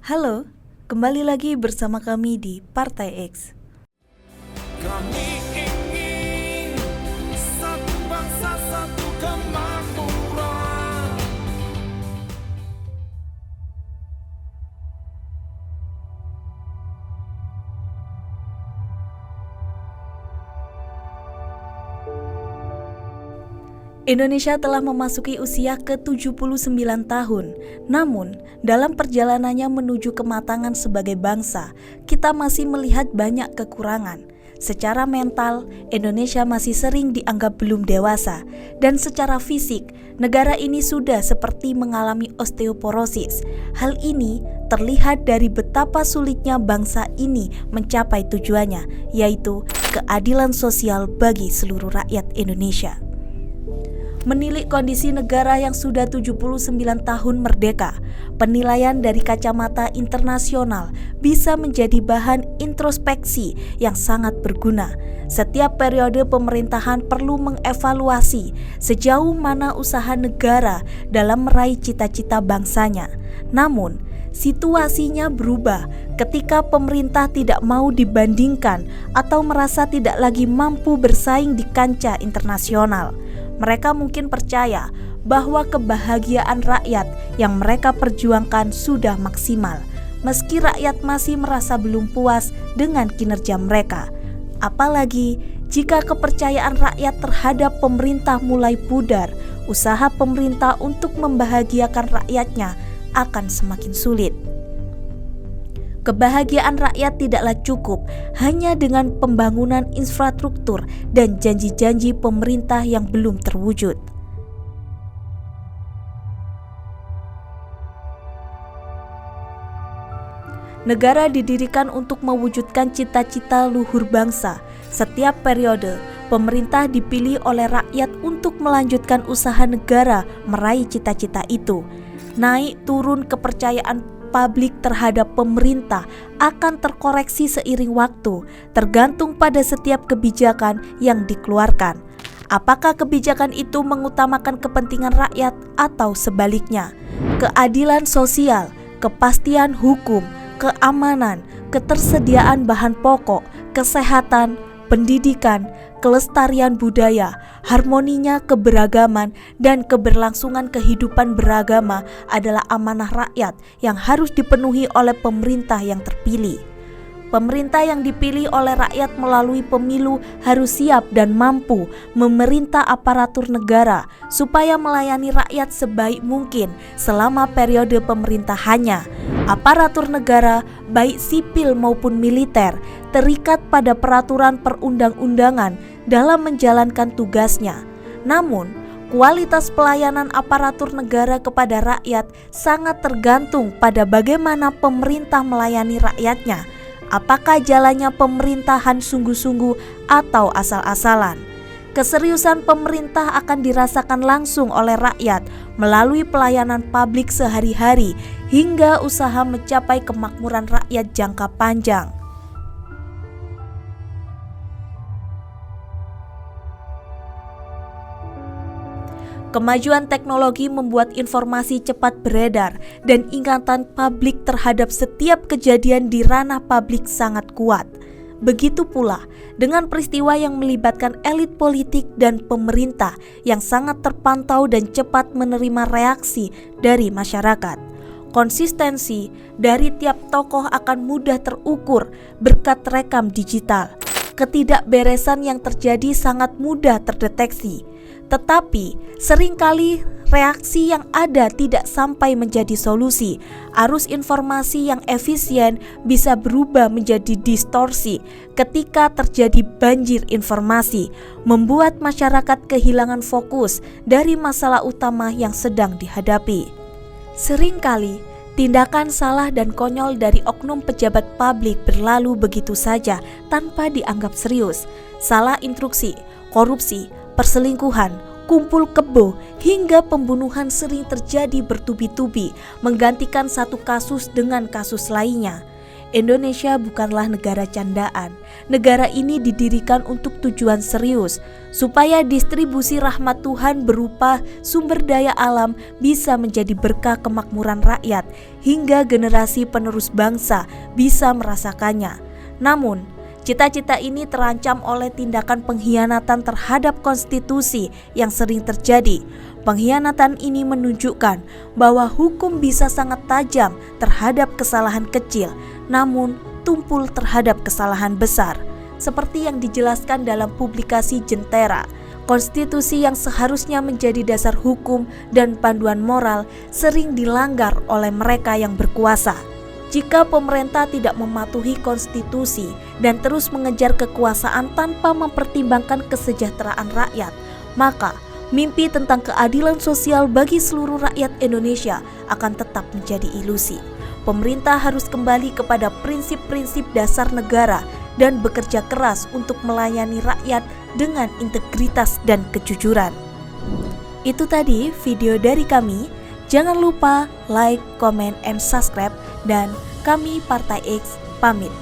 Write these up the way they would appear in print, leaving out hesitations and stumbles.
Halo, kembali lagi bersama kami di Partai X. Kami ingin satu bangsa, satu kemakmuran. Indonesia telah memasuki usia ke-79 tahun. Namun, dalam perjalanannya menuju kematangan sebagai bangsa, kita masih melihat banyak kekurangan. Secara mental, Indonesia masih sering dianggap belum dewasa, dan secara fisik, negara ini sudah seperti mengalami osteoporosis. Hal ini terlihat dari betapa sulitnya bangsa ini mencapai tujuannya, yaitu keadilan sosial bagi seluruh rakyat Indonesia. Menilik kondisi negara yang sudah 79 tahun merdeka, penilaian dari kacamata internasional bisa menjadi bahan introspeksi yang sangat berguna. Setiap periode pemerintahan perlu mengevaluasi sejauh mana usaha negara dalam meraih cita-cita bangsanya. Namun, situasinya berubah ketika pemerintah tidak mau dibandingkan atau merasa tidak lagi mampu bersaing di kancah internasional. Mereka mungkin percaya bahwa kebahagiaan rakyat yang mereka perjuangkan sudah maksimal, meski rakyat masih merasa belum puas dengan kinerja mereka. Apalagi jika kepercayaan rakyat terhadap pemerintah mulai pudar, usaha pemerintah untuk membahagiakan rakyatnya akan semakin sulit. Kebahagiaan rakyat tidaklah cukup hanya dengan pembangunan infrastruktur dan janji-janji pemerintah yang belum terwujud. Negara didirikan untuk mewujudkan cita-cita luhur bangsa. Setiap periode, pemerintah dipilih oleh rakyat untuk melanjutkan usaha negara meraih cita-cita itu. Naik turun kepercayaan publik terhadap pemerintah akan terkoreksi seiring waktu, tergantung pada setiap kebijakan yang dikeluarkan. Apakah kebijakan itu mengutamakan kepentingan rakyat atau sebaliknya? Keadilan sosial, kepastian hukum, keamanan, ketersediaan bahan pokok, kesehatan, pendidikan, kelestarian budaya, harmoninya keberagaman, dan keberlangsungan kehidupan beragama adalah amanah rakyat yang harus dipenuhi oleh pemerintah yang terpilih. Pemerintah yang dipilih oleh rakyat melalui pemilu harus siap dan mampu memerintah aparatur negara supaya melayani rakyat sebaik mungkin selama periode pemerintahannya. Aparatur negara, baik sipil maupun militer, terikat pada peraturan perundang-undangan dalam menjalankan tugasnya. Namun, kualitas pelayanan aparatur negara kepada rakyat sangat tergantung pada bagaimana pemerintah melayani rakyatnya. Apakah jalannya pemerintahan sungguh-sungguh atau asal-asalan? Keseriusan pemerintah akan dirasakan langsung oleh rakyat melalui pelayanan publik sehari-hari hingga usaha mencapai kemakmuran rakyat jangka panjang. Kemajuan teknologi membuat informasi cepat beredar dan ingatan publik terhadap setiap kejadian di ranah publik sangat kuat. Begitu pula dengan peristiwa yang melibatkan elit politik dan pemerintah yang sangat terpantau dan cepat menerima reaksi dari masyarakat. Konsistensi dari tiap tokoh akan mudah terukur berkat rekam digital. Ketidakberesan yang terjadi sangat mudah terdeteksi. Tetapi seringkali reaksi yang ada tidak sampai menjadi solusi. Arus informasi yang efisien bisa berubah menjadi distorsi ketika terjadi banjir informasi, membuat masyarakat kehilangan fokus dari masalah utama yang sedang dihadapi. Seringkali tindakan salah dan konyol dari oknum pejabat publik berlalu begitu saja tanpa dianggap serius. Salah instruksi, korupsi, perselingkuhan, kumpul kebo, hingga pembunuhan sering terjadi bertubi-tubi, menggantikan satu kasus dengan kasus lainnya. Indonesia bukanlah negara candaan. Negara ini didirikan untuk tujuan serius, supaya distribusi rahmat Tuhan berupa sumber daya alam bisa menjadi berkah kemakmuran rakyat, hingga generasi penerus bangsa bisa merasakannya. Namun, cita-cita ini terancam oleh tindakan pengkhianatan terhadap konstitusi yang sering terjadi. Pengkhianatan ini menunjukkan bahwa hukum bisa sangat tajam terhadap kesalahan kecil, namun tumpul terhadap kesalahan besar. Seperti yang dijelaskan dalam publikasi Jentera, konstitusi yang seharusnya menjadi dasar hukum dan panduan moral sering dilanggar oleh mereka yang berkuasa. Jika pemerintah tidak mematuhi konstitusi dan terus mengejar kekuasaan tanpa mempertimbangkan kesejahteraan rakyat, maka mimpi tentang keadilan sosial bagi seluruh rakyat Indonesia akan tetap menjadi ilusi. Pemerintah harus kembali kepada prinsip-prinsip dasar negara dan bekerja keras untuk melayani rakyat dengan integritas dan kejujuran. Itu tadi video dari kami. Jangan lupa like, comment, and subscribe. Dan kami Partai X pamit.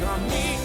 Kami